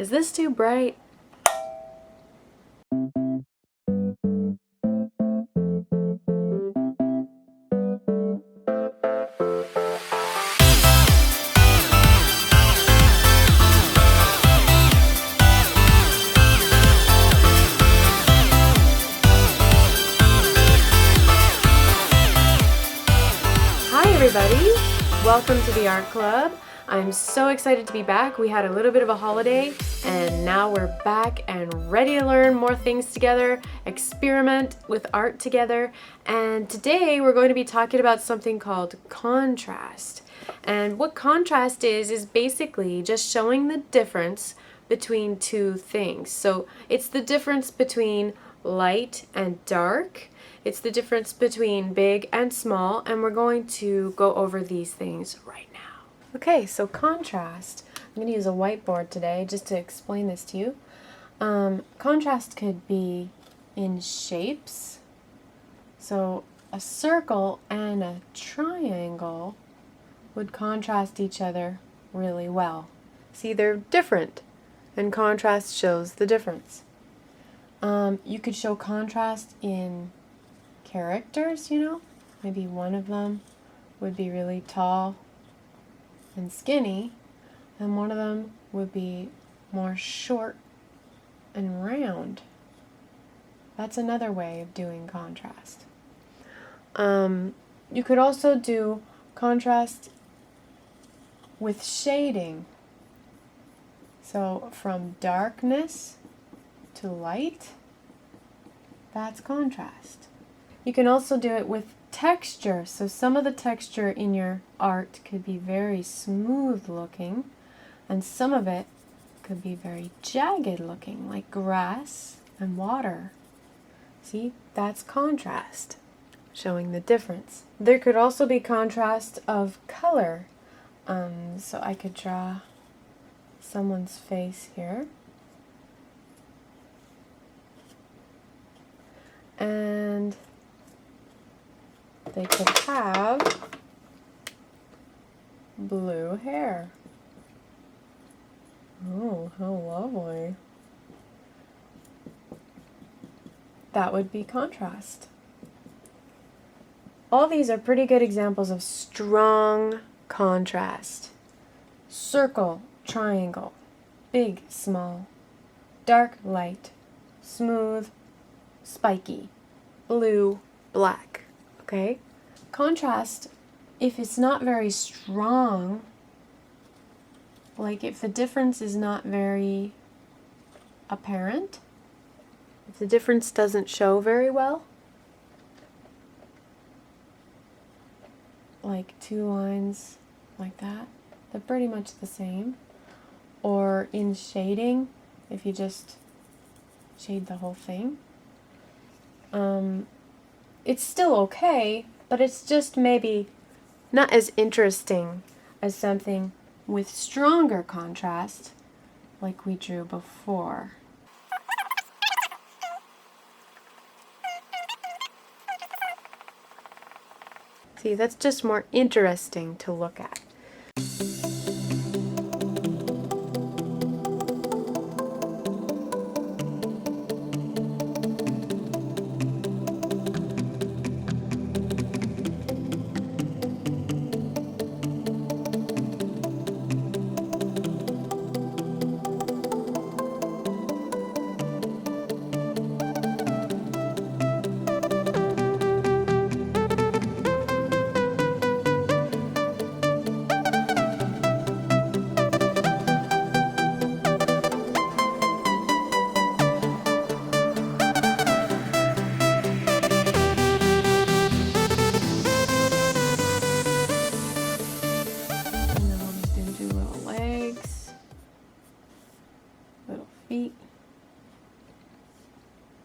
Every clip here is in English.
Is this too bright? Hi everybody! Welcome to the Art Club. I'm so excited to be back. We had a little bit of a holiday and now we're back and ready to learn more things together, experiment with art together, and today we're going to be talking about something called contrast. And what contrast is basically just showing the difference between two things. So it's the difference between light and dark. It's the difference between big and small, and we're going to go over these things right now. Okay, so contrast. I'm going to use a whiteboard today just to explain this to you. Contrast could be in shapes. So a circle and a triangle would contrast each other really well. See, they're different, and contrast shows the difference. You could show contrast in characters, maybe one of them would be really tall and skinny, and one of them would be more short and round. That's another way of doing contrast. You could also do contrast with shading. So from darkness to light, that's contrast. You can also do it with texture. So some of the texture in your art could be very smooth looking, and some of it could be very jagged looking, like grass and water. See, that's contrast, showing the difference. There could also be contrast of color. So I could draw someone's face here. And they could have blue hair. Oh, how lovely. That would be contrast. All these are pretty good examples of strong contrast. Circle, triangle, big, small, dark, light, smooth, spiky, blue, black. Okay? Contrast, if it's not very strong, like if the difference is not very apparent, if the difference doesn't show very well, like two lines like that, they're pretty much the same. Or in shading, if you just shade the whole thing, it's still okay, but it's just maybe not as interesting as something with stronger contrast like we drew before. See, that's just more interesting to look at.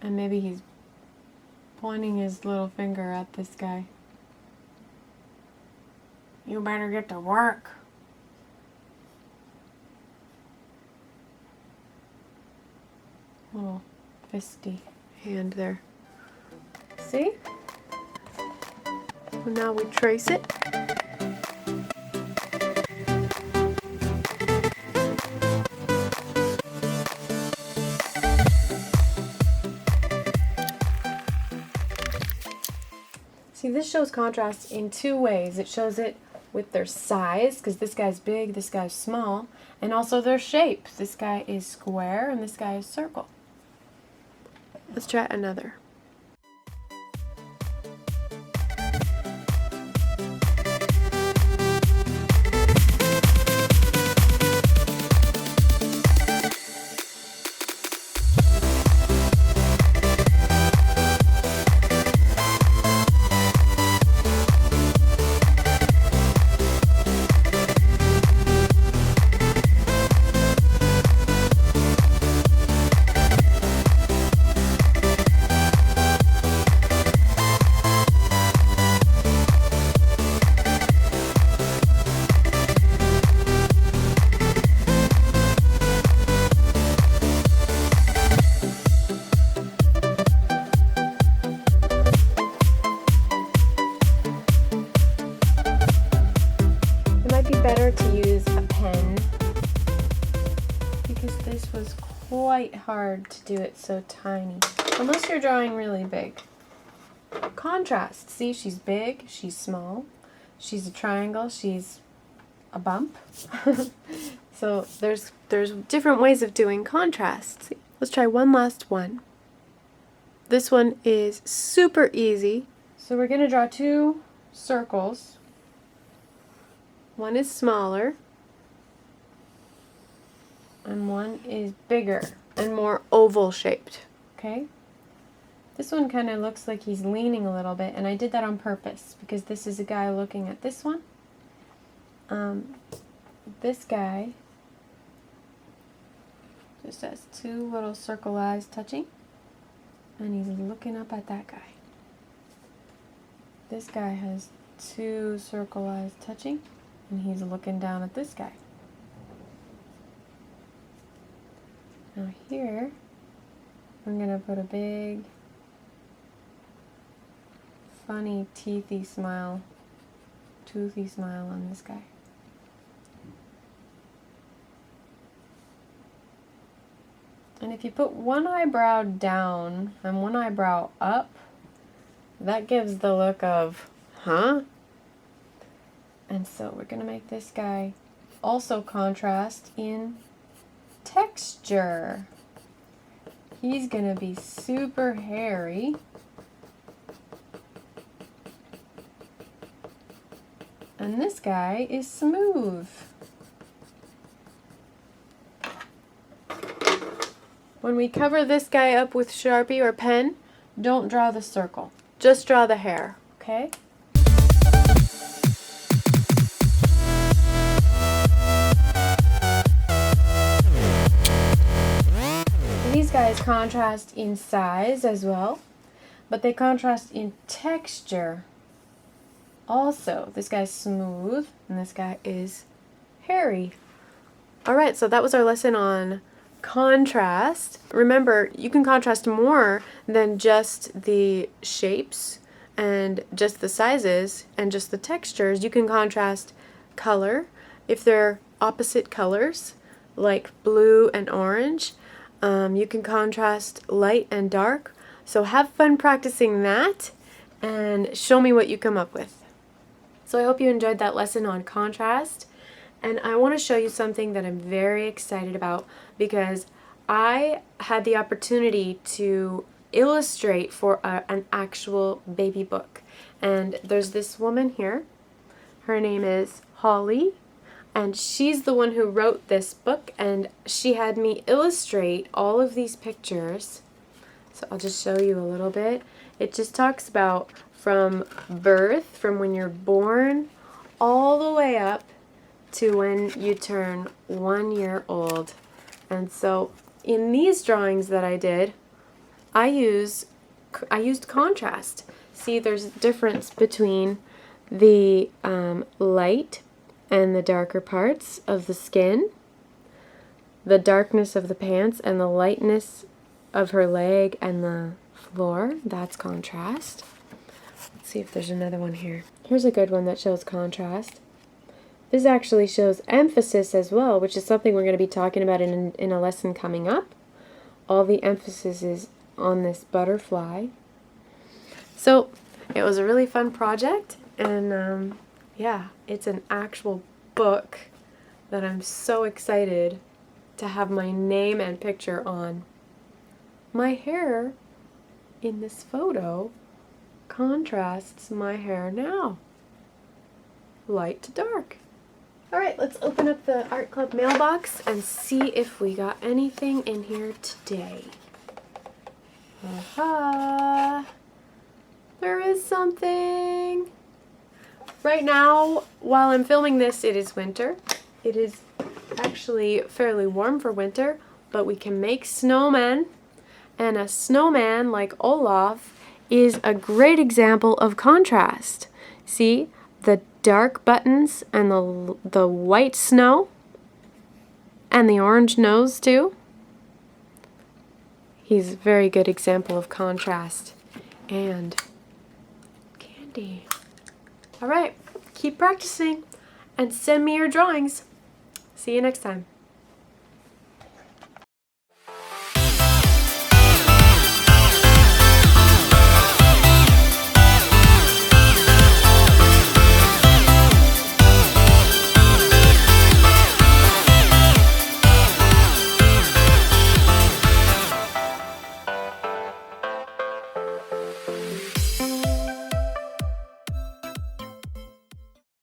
And maybe he's pointing his little finger at this guy. You better get to work. Little fisty hand there. See? So now we trace it. See, this shows contrast in two ways. It shows it with their size, because this guy's big, this guy's small, and also their shape. This guy is square and this guy is circle. Let's try another. Better to use a pen because this was quite hard to do it so tiny, unless you're drawing really big. Contrast. See, she's big, she's small, she's a triangle, she's a bump. So there's different ways of doing contrast. See, let's try one last one. This one is super easy. So we're going to draw two circles. One is smaller, and one is bigger and more oval shaped, okay? This one kind of looks like he's leaning a little bit, and I did that on purpose because this is a guy looking at this one. This guy just has two little circle eyes touching, and he's looking up at that guy. This guy has two circle eyes touching, and he's looking down at this guy. Now here, I'm going to put a big, funny, toothy smile on this guy. And if you put one eyebrow down and one eyebrow up, that gives the look of, huh? And so we're going to make this guy also contrast in texture. He's going to be super hairy. And this guy is smooth. When we cover this guy up with Sharpie or pen, don't draw the circle. Just draw the hair, okay? These guys contrast in size as well, but they contrast in texture also. This guy's smooth and this guy is hairy. Alright, so that was our lesson on contrast. Remember, you can contrast more than just the shapes and just the sizes and just the textures. You can contrast color if they're opposite colors, like blue and orange. You can contrast light and dark. So have fun practicing that and show me what you come up with. So I hope you enjoyed that lesson on contrast. And I want to show you something that I'm very excited about because I had the opportunity to illustrate for an actual baby book. And there's this woman here. Her name is Holly. And she's the one who wrote this book, and she had me illustrate all of these pictures. So I'll just show you a little bit. It just talks about from birth, from when you're born, all the way up to when you turn 1 year old. And so in these drawings that I did, I used contrast. See, there's a difference between the light and the darker parts of the skin, the darkness of the pants and the lightness of her leg and the floor. That's contrast. Let's see if there's another one here. Here's a good one that shows contrast. This actually shows emphasis as well, which is something we're going to be talking about in a lesson coming up. All the emphasis is on this butterfly. So It was a really fun project, and yeah, it's an actual book that I'm so excited to have my name and picture on. My hair in this photo contrasts my hair now. Light to dark. Alright, let's open up the Art Club mailbox and see if we got anything in here today. Aha! There is something! Right now, while I'm filming this, it is winter. It is actually fairly warm for winter, but we can make snowmen, and a snowman like Olaf is a great example of contrast. See? The dark buttons and the white snow and the orange nose too. He's a very good example of contrast. And candy. Alright, keep practicing and send me your drawings. See you next time.